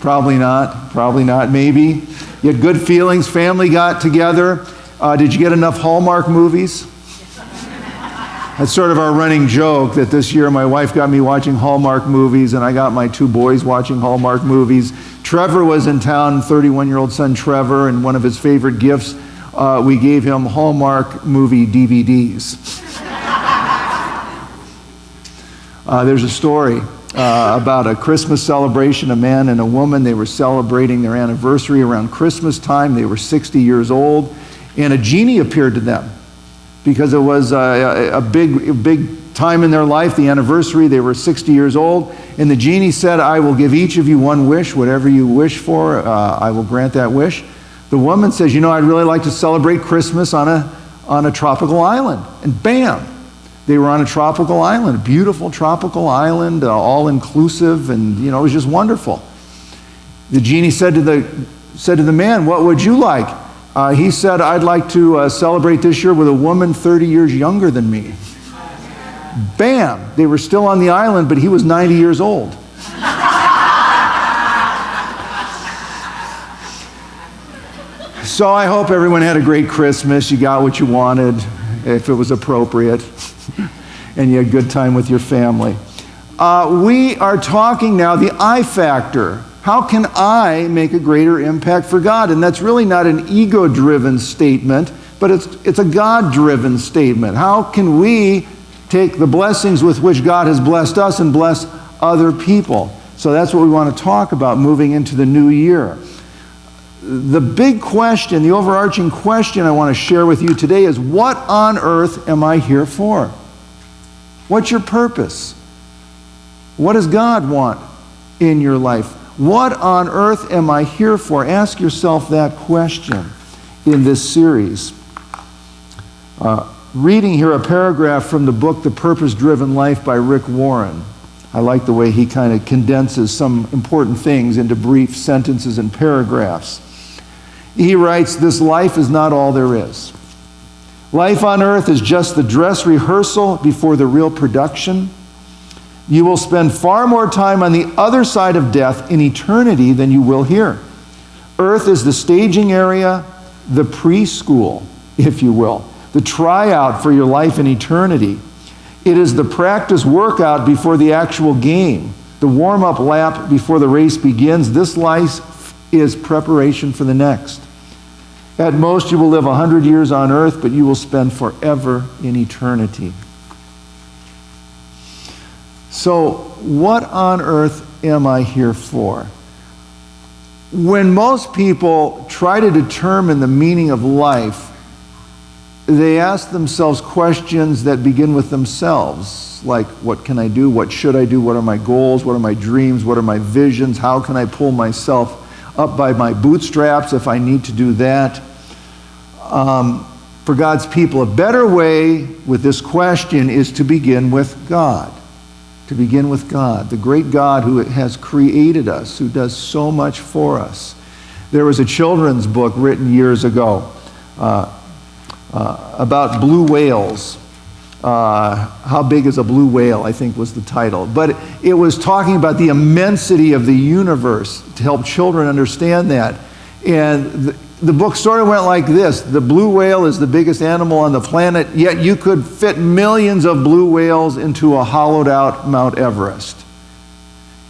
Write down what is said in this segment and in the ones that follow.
Probably not, maybe. You had good feelings, family got together. Did you get enough Hallmark movies? That's sort of our running joke that this year my wife got me watching Hallmark movies and I got my 2 boys watching Hallmark movies. Trevor was in town, 31-year-old son Trevor, and one of his favorite gifts, we gave him Hallmark movie DVDs. There's a story about a Christmas celebration, a man and a woman. They were celebrating their anniversary around Christmas time. They were 60 years old, and a genie appeared to them because it was a big time in their life, the anniversary. They were 60 years old, and the genie said, I will give each of you one wish, whatever you wish for, I will grant that wish. The woman says, I'd really like to celebrate Christmas on a tropical island. And bam! They were on a tropical island, a beautiful tropical island, all-inclusive, and it was just wonderful. The genie said to the man, what would you like? He said, I'd like to celebrate this year with a woman 30 years younger than me. Bam! They were still on the island, but he was 90 years old. So I hope everyone had a great Christmas. You got what you wanted, if it was appropriate, and you had a good time with your family. We are talking now the I factor. How can I make a greater impact for God? And that's really not an ego-driven statement, but it's a God-driven statement. How can we take the blessings with which God has blessed us and bless other people? So that's what we want to talk about moving into the new year. The big question, the overarching question I want to share with you today is, what on earth am I here for? What's your purpose? What does God want in your life? What on earth am I here for? Ask yourself that question in this series. Reading here a paragraph from the book, The Purpose-Driven Life by Rick Warren. I like the way he kind of condenses some important things into brief sentences and paragraphs. He writes, this life is not all there is. Life on earth is just the dress rehearsal before the real production. You will spend far more time on the other side of death in eternity than you will here. Earth is the staging area, the preschool, if you will, the tryout for your life in eternity. It is the practice workout before the actual game, the warm-up lap before the race begins. This life is preparation for the next. At most, you will live 100 years on earth, but you will spend forever in eternity. So, what on earth am I here for? When most people try to determine the meaning of life, they ask themselves questions that begin with themselves, like, what can I do? What should I do? What are my goals? What are my dreams? What are my visions? How can I pull myself up by my bootstraps if I need to do that? For God's people, a better way with this question is to begin with God. To begin with God, the great God who has created us, who does so much for us. There was a children's book written years ago about blue whales. How big is a blue whale, I think was the title. But it was talking about the immensity of the universe to help children understand that. And the book sort of went like this. The blue whale is the biggest animal on the planet, yet you could fit millions of blue whales into a hollowed out Mount Everest.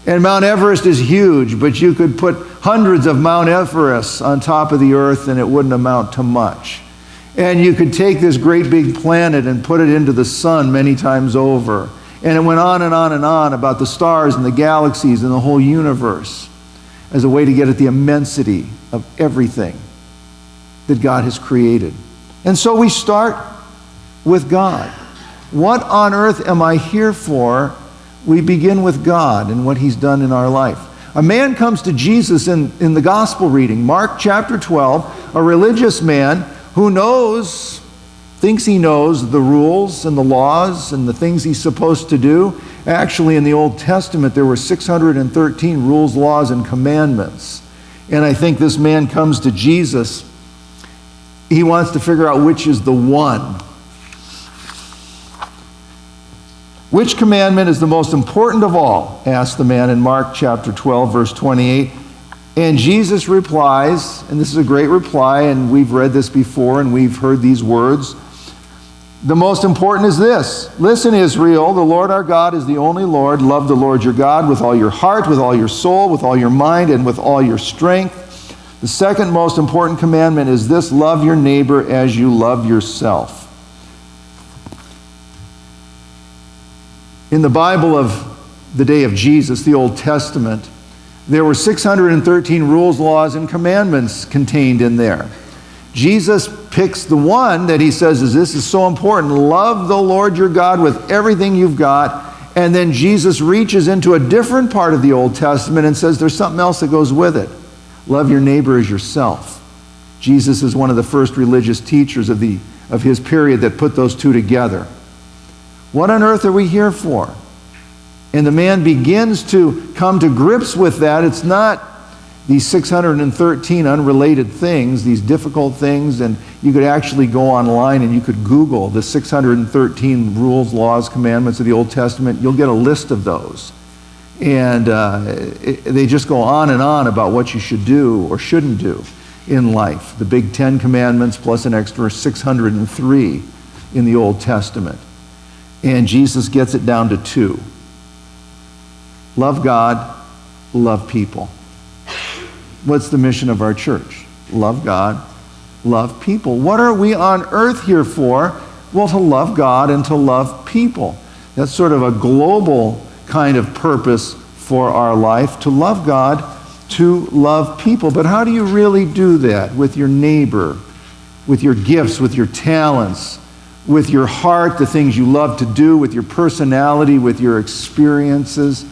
And Mount Everest is huge, but you could put hundreds of Mount Everests on top of the earth and it wouldn't amount to much. And you could take this great big planet and put it into the sun many times over. And it went on and on and on about the stars and the galaxies and the whole universe as a way to get at the immensity of everything that God has created. And so we start with God. What on earth am I here for? We begin with God and what He's done in our life. A man comes to Jesus in the gospel reading, Mark chapter 12, a religious man who thinks he knows the rules and the laws and the things he's supposed to do. Actually, in the Old Testament, there were 613 rules, laws, and commandments. And I think this man comes to Jesus. He wants to figure out which is the one. Which commandment is the most important of all? Asked the man in Mark chapter 12, verse 28. And Jesus replies, and this is a great reply, and we've read this before and we've heard these words. The most important is this: listen, Israel, the Lord our God is the only Lord. Love the Lord your God with all your heart, with all your soul, with all your mind, and with all your strength. The second most important commandment is this: love your neighbor as you love yourself. In the Bible of the day of Jesus, the Old Testament, there were 613 rules, laws, and commandments contained in there. Jesus picks the one that he says this is so important: love the Lord your God with everything you've got. And then Jesus reaches into a different part of the Old Testament and says there's something else that goes with it. Love your neighbor as yourself. Jesus is one of the first religious teachers of his period that put those two together. What on earth are we here for? And the man begins to come to grips with that. It's not these 613 unrelated things, these difficult things, and you could actually go online and you could Google the 613 rules, laws, commandments of the Old Testament. You'll get a list of those. And they just go on and on about what you should do or shouldn't do in life. The big 10 commandments plus an extra 603 in the Old Testament. And Jesus gets it down to 2. Love God, love people. What's the mission of our church? Love God, love people. What are we on earth here for? Well, to love God and to love people. That's sort of a global kind of purpose for our life, to love God, to love people. But how do you really do that? With your neighbor, with your gifts, with your talents, with your heart, the things you love to do, with your personality, with your experiences.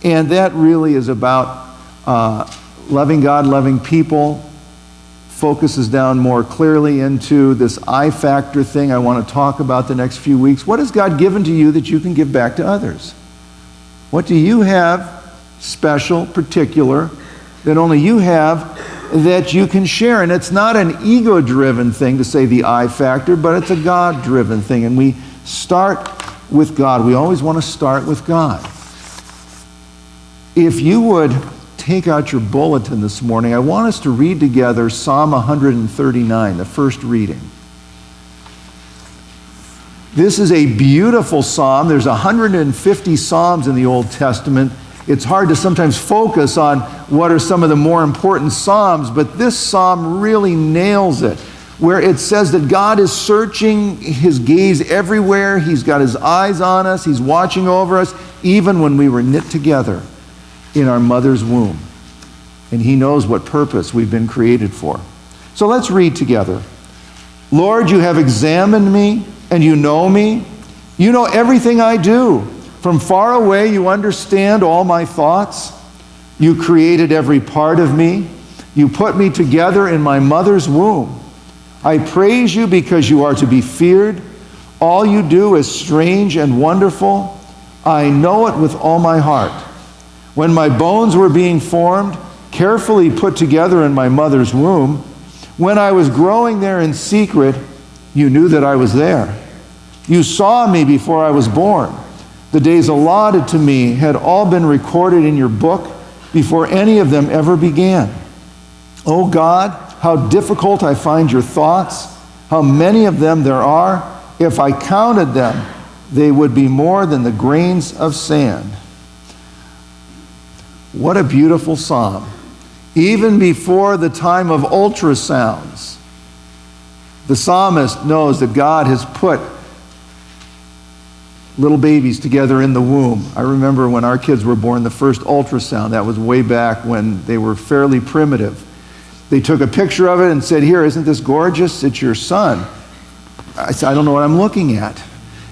And that really is about loving God, loving people. Focuses down more clearly into this I factor thing I want to talk about the next few weeks. What has God given to you that you can give back to others? What do you have special, particular, that only you have that you can share? And it's not an ego-driven thing to say the I factor, but it's a God-driven thing. And we start with God. We always want to start with God. If you would take out your bulletin this morning, I want us to read together Psalm 139, the first reading. This is a beautiful psalm. There's 150 psalms in the Old Testament. It's hard to sometimes focus on what are some of the more important psalms, but this psalm really nails it, where it says that God is searching his gaze everywhere. He's got his eyes on us. He's watching over us, even when we were knit together in our mother's womb. And he knows what purpose we've been created for. So let's read together. Lord, you have examined me, and you know me. You know everything I do. From far away, you understand all my thoughts. You created every part of me. You put me together in my mother's womb. I praise you because you are to be feared. All you do is strange and wonderful. I know it with all my heart. When my bones were being formed, carefully put together in my mother's womb, when I was growing there in secret, you knew that I was there. You saw me before I was born. The days allotted to me had all been recorded in your book before any of them ever began. Oh God, how difficult I find your thoughts, how many of them there are. If I counted them, they would be more than the grains of sand. What a beautiful psalm. Even before the time of ultrasounds, the psalmist knows that God has put little babies together in the womb. I remember when our kids were born, the first ultrasound, that was way back when they were fairly primitive. They took a picture of it and said, here, isn't this gorgeous? It's your son. I said, I don't know what I'm looking at.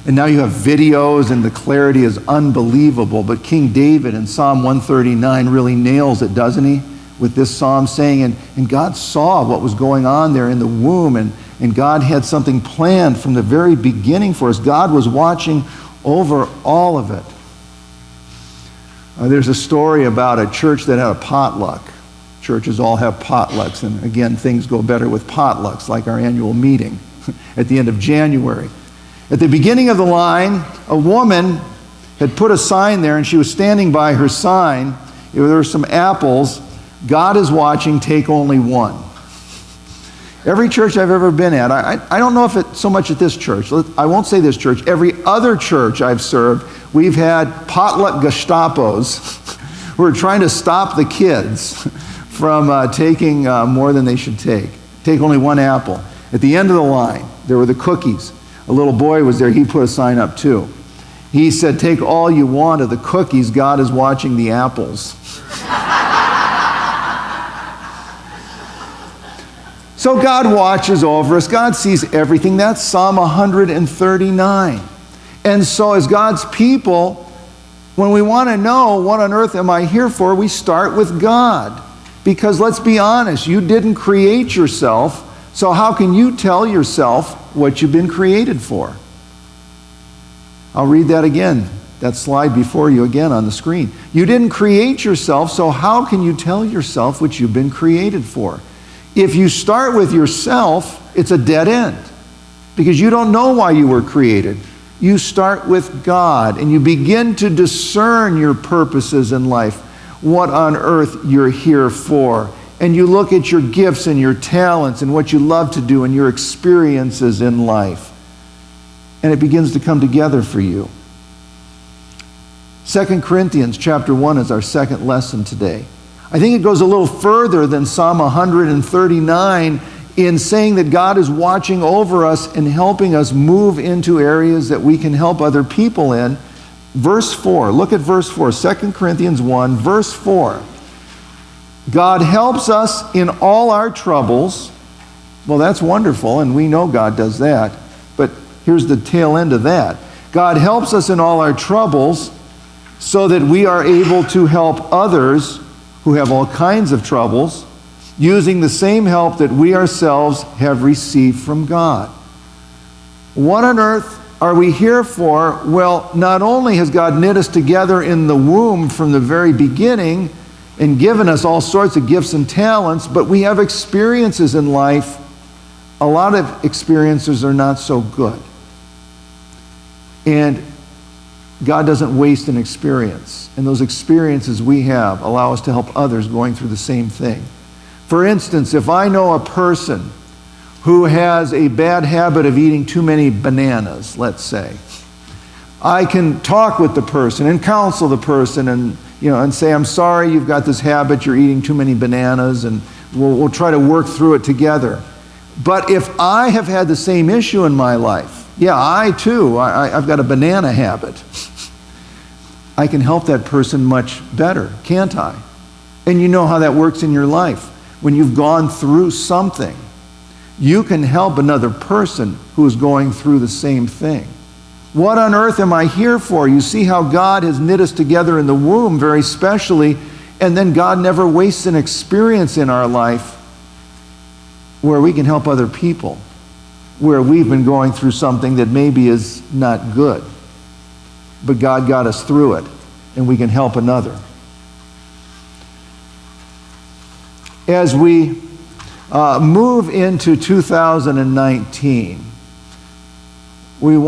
And now you have videos and the clarity is unbelievable. But King David in Psalm 139 really nails it, doesn't he? With this psalm saying, and God saw what was going on there in the womb, and God had something planned from the very beginning for us. God was watching over all of it. There's a story about a church that had a potluck. Churches all have potlucks, and again, things go better with potlucks, like our annual meeting at the end of January. At the beginning of the line, a woman had put a sign there, and she was standing by her sign. There were some apples God is watching, take only one. Every church I've ever been at, I don't know if it's so much at this church. I won't say this church. Every other church I've served, we've had potluck Gestapos who are trying to stop the kids from taking more than they should take. Take only one apple. At the end of the line, there were the cookies. A little boy was there. He put a sign up too. He said, take all you want of the cookies. God is watching the apples. So God watches over us. God sees everything. That's Psalm 139. And so as God's people, when we want to know what on earth am I here for, we start with God. Because let's be honest, you didn't create yourself, so how can you tell yourself what you've been created for? I'll read that again, that slide before you again on the screen. You didn't create yourself, so how can you tell yourself what you've been created for? If you start with yourself, it's a dead end, because you don't know why you were created. You start with God, and you begin to discern your purposes in life, what on earth you're here for. And you look at your gifts and your talents and what you love to do and your experiences in life. And it begins to come together for you. 2 Corinthians chapter 1 is our second lesson today. I think it goes a little further than Psalm 139 in saying that God is watching over us and helping us move into areas that we can help other people in. Verse 4, look at verse 4, 2 Corinthians 1, verse 4. God helps us in all our troubles. Well, that's wonderful, and we know God does that. But here's the tail end of that. God helps us in all our troubles so that we are able to help others who have all kinds of troubles, using the same help that we ourselves have received from God. What on earth are we here for? Well, not only has God knit us together in the womb from the very beginning and given us all sorts of gifts and talents, but we have experiences in life. A lot of experiences are not so good. And God doesn't waste an experience. And those experiences we have allow us to help others going through the same thing. For instance, if I know a person who has a bad habit of eating too many bananas, let's say, I can talk with the person and counsel the person and say, I'm sorry you've got this habit, you're eating too many bananas, and we'll try to work through it together. But if I have had the same issue in my life, I too, I've got a banana habit, I can help that person much better, can't I? And you know how that works in your life. When you've gone through something, you can help another person who is going through the same thing. What on earth am I here for? You see how God has knit us together in the womb very specially, and then God never wastes an experience in our life where we can help other people, where we've been going through something that maybe is not good, but God got us through it, and we can help another. As we move into 2019, we want